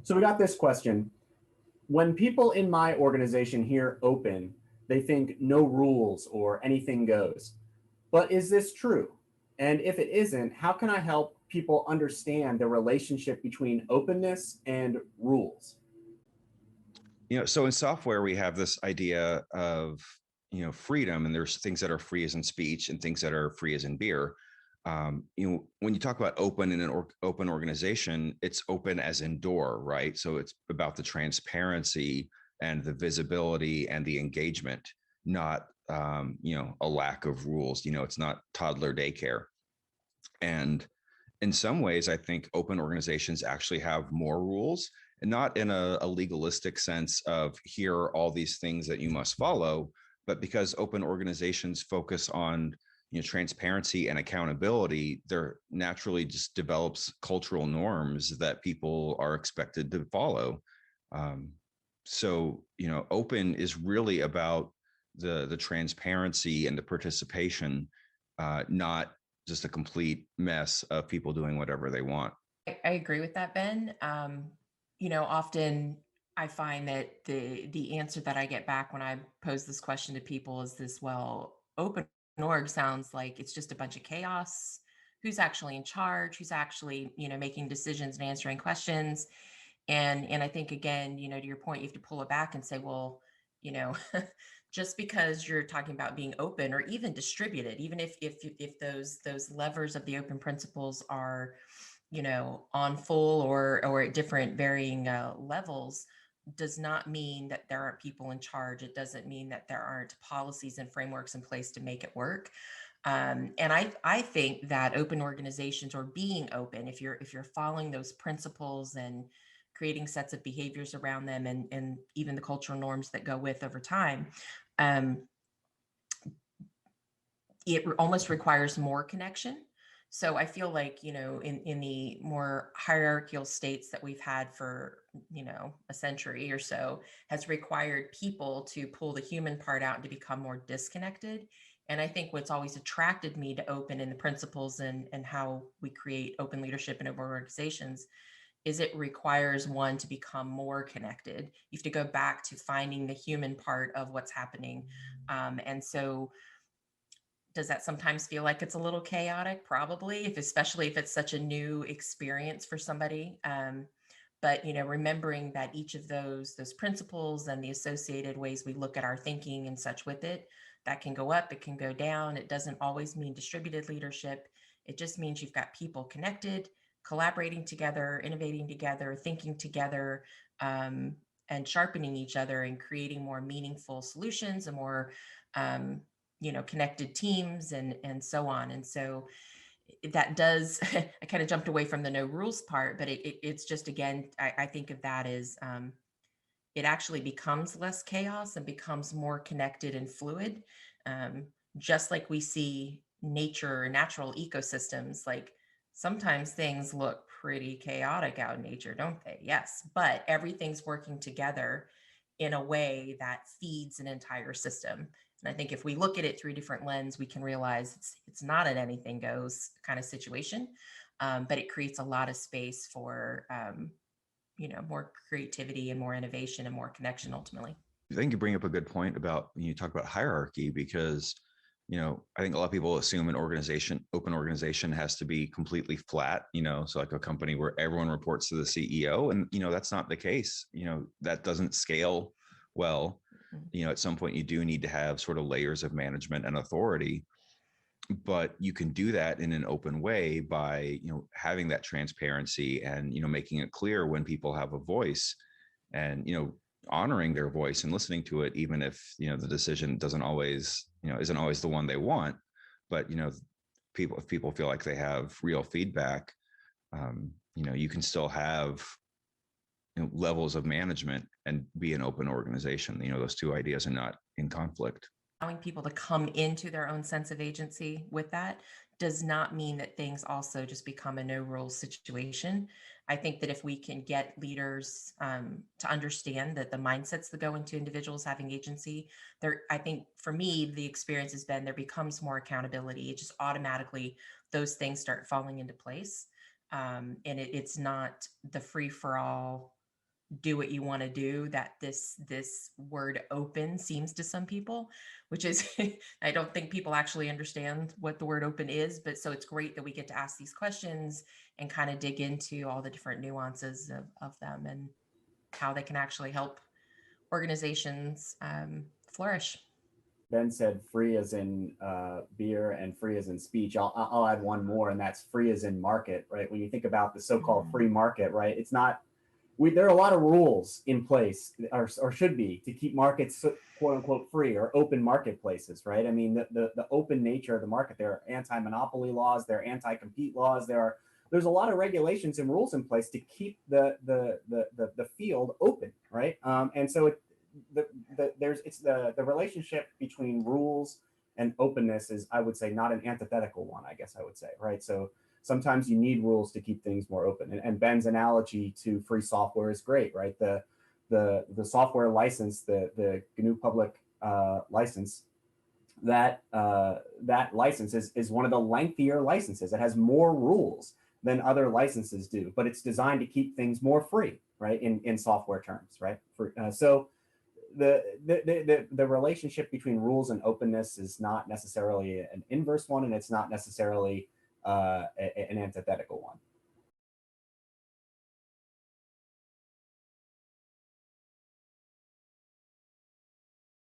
So we got this question. When people in my organization hear open, they think no rules or anything goes. But is this true? And if it isn't, how can I help people understand the relationship between openness and rules? So in software, we have this idea of, freedom, and there's things that are free as in speech and things that are free as in beer. When you talk about open in an open organization, it's open as in door, right? So it's about the transparency and the visibility and the engagement, not, a lack of rules. It's not toddler daycare. And in some ways, I think open organizations actually have more rules, and not in a legalistic sense of here are all these things that you must follow, but because open organizations focus on transparency and accountability, there naturally just develops cultural norms that people are expected to follow. Um, so open is really about the transparency and the participation, not just a complete mess of people doing whatever they want. I agree with that, Ben. Often I find that the answer that I get back when I pose this question to people is this: well, open org sounds like it's just a bunch of chaos. Who's actually in charge? Who's actually, making decisions and answering questions? And I think, again, to your point, you have to pull it back and say, well, you know, just because you're talking about being open or even distributed, even if those levers of the open principles are, on full or at different varying levels, does not mean that there aren't people in charge. It doesn't mean that there aren't policies and frameworks in place to make it work. And I think that open organizations, or being open, if you're following those principles and creating sets of behaviors around them, and even the cultural norms that go with over time, um, it almost requires more connection. So I feel like, in the more hierarchical states that we've had for, a century or so, has required people to pull the human part out and to become more disconnected. And I think what's always attracted me to open in the principles and how we create open leadership in open organizations is it requires one to become more connected. You have to go back to finding the human part of what's happening. And so does that sometimes feel like it's a little chaotic? Probably, especially if it's such a new experience for somebody. But remembering that each of those principles and the associated ways we look at our thinking and such with it, that can go up, it can go down. It doesn't always mean distributed leadership. It just means you've got people connected, collaborating together, innovating together, thinking together, and sharpening each other and creating more meaningful solutions and more connected teams and so on. And so that does, I kind of jumped away from the no rules part, but it's just, again, I think of that as it actually becomes less chaos and becomes more connected and fluid. Um, just like we see nature, natural ecosystems, like sometimes things look pretty chaotic out in nature, don't they? Yes, but everything's working together in a way that feeds an entire system. And I think if we look at it through a different lens, we can realize it's not an anything goes kind of situation, but it creates a lot of space for more creativity and more innovation and more connection ultimately. I think you bring up a good point about when you talk about hierarchy, because I think a lot of people assume an open organization has to be completely flat, so like a company where everyone reports to the CEO, and that's not the case. That doesn't scale well. At some point you do need to have sort of layers of management and authority, but you can do that in an open way by having that transparency and making it clear when people have a voice, and honoring their voice and listening to it, even if the decision doesn't always isn't always the one they want. But if people feel like they have real feedback, you can still have levels of management and be an open organization. Those two ideas are not in conflict. Allowing people to come into their own sense of agency with that does not mean that things also just become a no rules situation. I think that if we can get leaders to understand that the mindsets that go into individuals having agency, I think for me, the experience has been there becomes more accountability. It just automatically, those things start falling into place. And it's not the free for all do what you want to do, that this word open seems to some people, which is I don't think people actually understand what the word open is, but so it's great that we get to ask these questions and kind of dig into all the different nuances of them and how they can actually help organizations flourish. Ben said free as in beer and free as in speech. I'll add one more, and that's free as in market, right? When you think about the so-called free market, right? It's not, there are a lot of rules in place, or should be, to keep markets quote unquote free or open marketplaces, right? I mean, the open nature of the market, there are anti-monopoly laws, there are anti-compete laws, there's a lot of regulations and rules in place to keep the field open, right? And so the relationship between rules and openness is, I would say, not an antithetical one, I guess I would say, right? So sometimes you need rules to keep things more open. And Ben's analogy to free software is great, right? The software license, the GNU public license, that license is one of the lengthier licenses. It has more rules than other licenses do, but it's designed to keep things more free, right? In software terms, right? So the relationship between rules and openness is not necessarily an inverse one, and it's not necessarily an antithetical one.